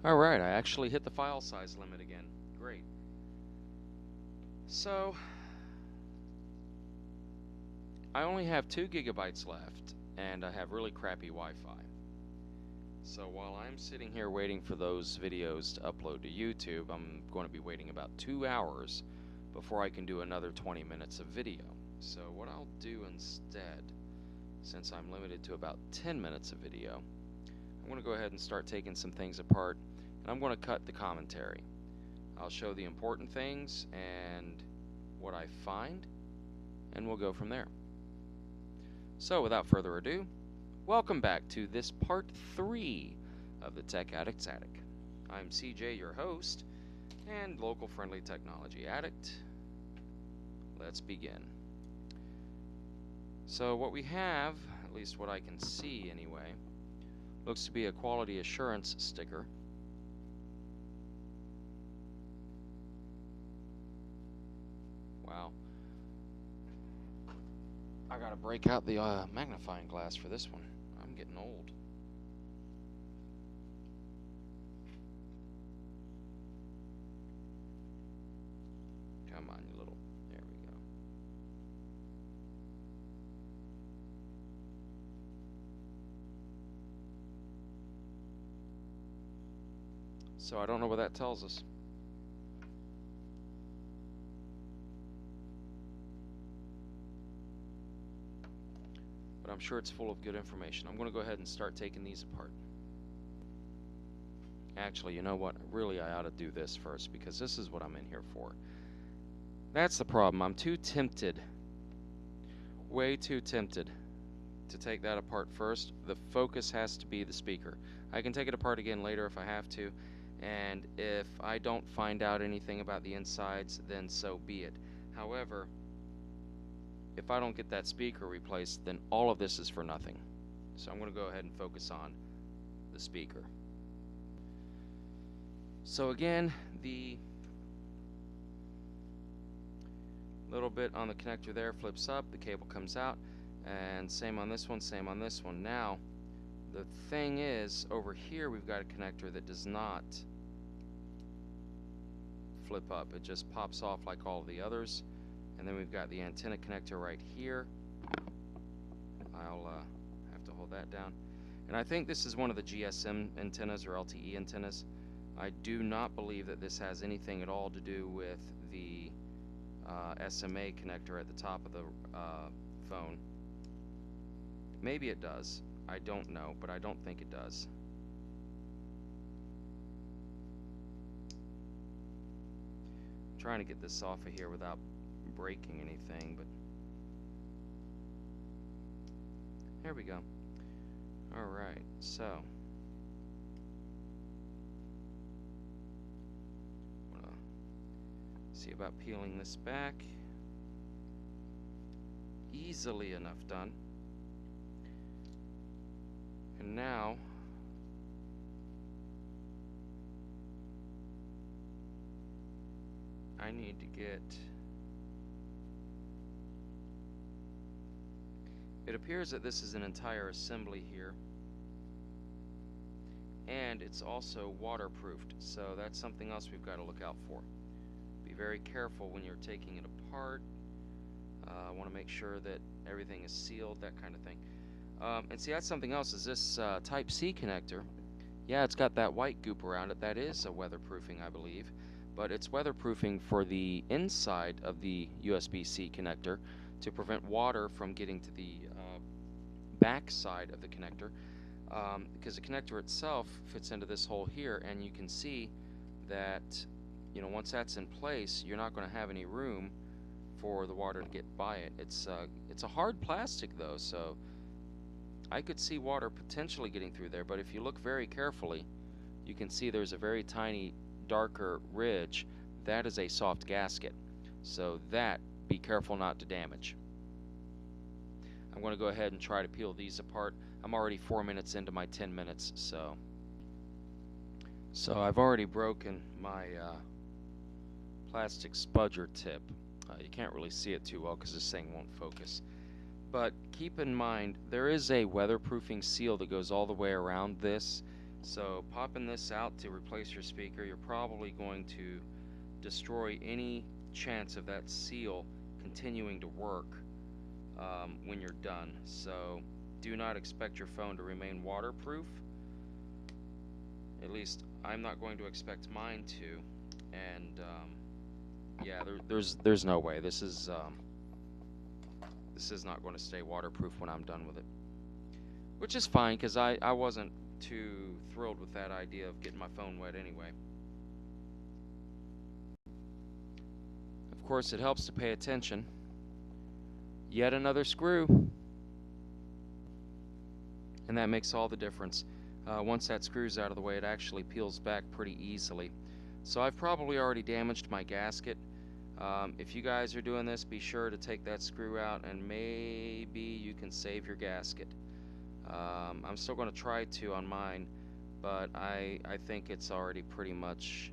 Alright, I actually hit the file size limit again. Great. So, I only have 2 gigabytes left, and I have really crappy Wi-Fi. So while I'm sitting here waiting for those videos to upload to YouTube, I'm going to be waiting about 2 hours before I can do another 20 minutes of video. So what I'll do instead, since I'm limited to about 10 minutes of video, I'm going to go ahead and start taking some things apart, and I'm going to cut the commentary. I'll show the important things and what I find, and we'll go from there. So without further ado, welcome back to this part 3 of the Tech Addict's Attic. I'm CJ, your host, and local friendly technology addict. Let's begin. So what we have, at least what I can see anyway, looks to be a quality assurance sticker. Wow. I gotta break out the magnifying glass for this one. I'm getting old. Come on, you little... There we go. So I don't know what that tells us. But I'm sure it's full of good information. I'm going to go ahead and start taking these apart. Actually, you know what? Really, I ought to do this first, because this is what I'm in here for. That's the problem. I'm too tempted, way too tempted, to take that apart first. The focus has to be the speaker. I can take it apart again later if I have to, and if I don't find out anything about the insides, then so be it. However, if I don't get that speaker replaced, then all of this is for nothing. So I'm going to go ahead and focus on the speaker. So again, the little bit on the connector there flips up, the cable comes out, and same on this one, same on this one. Now, the thing is, over here we've got a connector that does not flip up. It just pops off like all of the others. And then we've got the antenna connector right here. I'll have to hold that down. And I think this is one of the GSM antennas or LTE antennas. I do not believe that this has anything at all to do with the SMA connector at the top of the phone. Maybe it does. I don't know, but I don't think it does. I'm trying to get this off of here without breaking anything, but there we go. Alright, so see about peeling this back. Easily enough done. And now I need to get... It appears that this is an entire assembly here, and it's also waterproofed, so that's something else we've got to look out for. Be very careful when you're taking it apart. Want to make sure that everything is sealed, that kind of thing. And see, that's something else, is this Type-C connector. Yeah, it's got that white goop around it. That is a weatherproofing, I believe, but it's weatherproofing for the inside of the USB-C connector to prevent water from getting to the back side of the connector, because the connector itself fits into this hole here, and you can see that, you know, once that's in place, you're not going to have any room for the water to get by it. It's a hard plastic though, so I could see water potentially getting through there, but if you look very carefully, you can see there's a very tiny darker ridge. That is a soft gasket, so that, be careful not to damage. I'm going to go ahead and try to peel these apart. I'm already 4 minutes into my 10 minutes, so I've already broken my plastic spudger tip. You can't really see it too well because this thing won't focus. But keep in mind, there is a weatherproofing seal that goes all the way around this, So popping this out to replace your speaker, you're probably going to destroy any chance of that seal continuing to work when you're done. So do not expect your phone to remain waterproof. At least I'm not going to expect mine to. And yeah, there's no way. This is not going to stay waterproof when I'm done with it. Which is fine, because I wasn't too thrilled with that idea of getting my phone wet anyway. Of course, it helps to pay attention. Yet another screw. And that makes all the difference. Once that screw's out of the way, it actually peels back pretty easily. So I've probably already damaged my gasket. If you guys are doing this, be sure to take that screw out, and maybe you can save your gasket. I'm still going to try to on mine, but I think it's already pretty much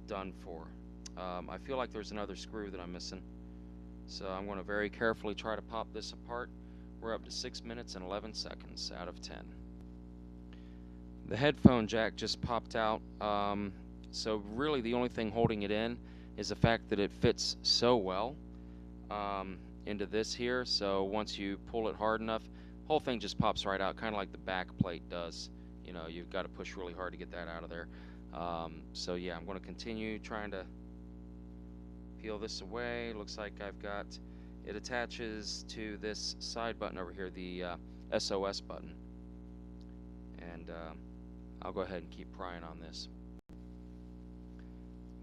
done for. I feel like there's another screw that I'm missing, so I'm going to very carefully try to pop this apart. We're up to 6 minutes and 11 seconds out of 10. The headphone jack just popped out, so really the only thing holding it in is the fact that it fits so well into this here. So once you pull it hard enough, whole thing just pops right out, kind of like the back plate does. You know, you've got to push really hard to get that out of there. So yeah, I'm going to continue trying to peel this away. Looks like I've got it attaches to this side button over here, the SOS button. And I'll go ahead and keep prying on this.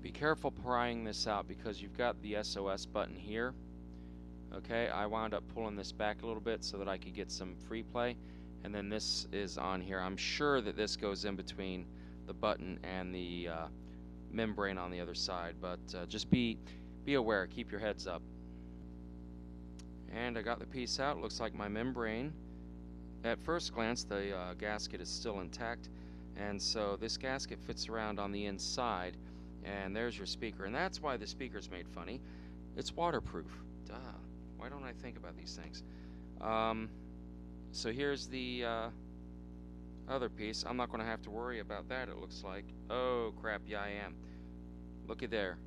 Be careful prying this out, because you've got the SOS button here. Okay, I wound up pulling this back a little bit so that I could get some free play, and then this is on here. I'm sure that this goes in between the button and the membrane on the other side, but just be aware, keep your heads up. And I got the piece out. Looks like my membrane, at first glance, the gasket is still intact, and so this gasket fits around on the inside, and there's your speaker. And that's why the speaker's made funny. It's waterproof. Duh. Why don't I think about these things? So here's the other piece. I'm not going to have to worry about that, it looks like. Oh crap, yeah I am. Look at there.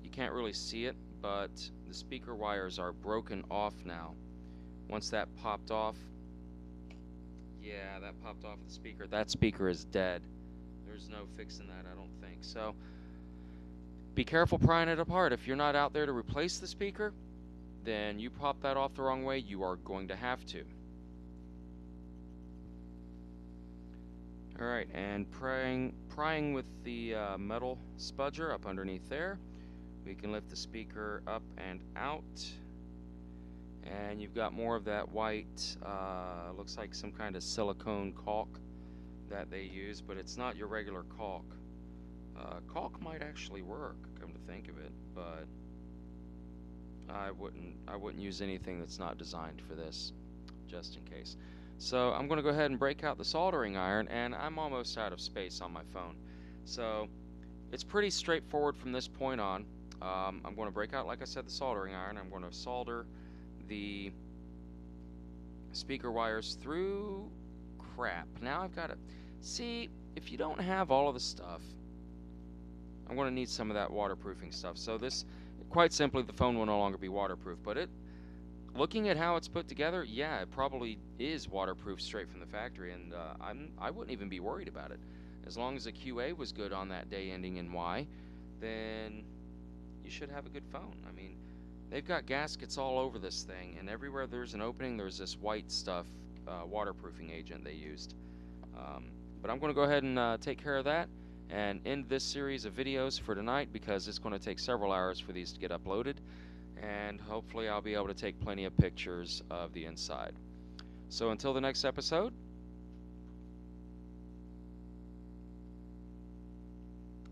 You can't really see it, but the speaker wires are broken off now. Once that popped off, yeah, that popped off the speaker. That speaker is dead. There's no fixing that, I don't think. So be careful prying it apart. If you're not out there to replace the speaker, then you pop that off the wrong way, you are going to have to. Alright, and prying with the metal spudger up underneath there, we can lift the speaker up and out. And you've got more of that white, looks like some kind of silicone caulk that they use, but it's not your regular caulk. Caulk might actually work, come to think of it, but I wouldn't use anything that's not designed for this, just in case. So I'm going to go ahead and break out the soldering iron, and I'm almost out of space on my phone. So it's pretty straightforward from this point on. I'm going to break out, like I said, the soldering iron. I'm going to solder the speaker wires through. Crap. Now I've got to see, if you don't have all of the stuff, I'm going to need some of that waterproofing stuff. So this, quite simply, the phone will no longer be waterproof, but looking at how it's put together, yeah, it probably is waterproof straight from the factory, and I wouldn't even be worried about it. As long as the QA was good on that day ending in Y, then you should have a good phone. I mean, they've got gaskets all over this thing, and everywhere there's an opening, there's this white stuff, waterproofing agent they used. But I'm going to go ahead and take care of that and end this series of videos for tonight, because it's going to take several hours for these to get uploaded, and hopefully I'll be able to take plenty of pictures of the inside. So until the next episode,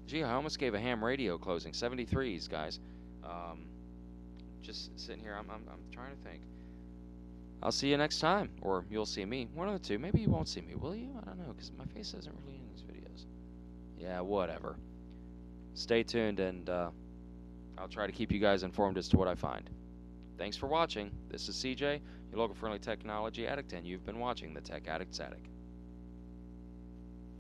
gee, I almost gave a ham radio closing. 73s, guys. Just sitting here, I'm trying to think. I'll see you next time, or you'll see me. One of the two. Maybe you won't see me, will you? I don't know, because my face isn't really in these videos. Yeah, whatever. Stay tuned, and I'll try to keep you guys informed as to what I find. Thanks for watching. This is CJ, your local friendly technology addict, and you've been watching the Tech Addict's Attic.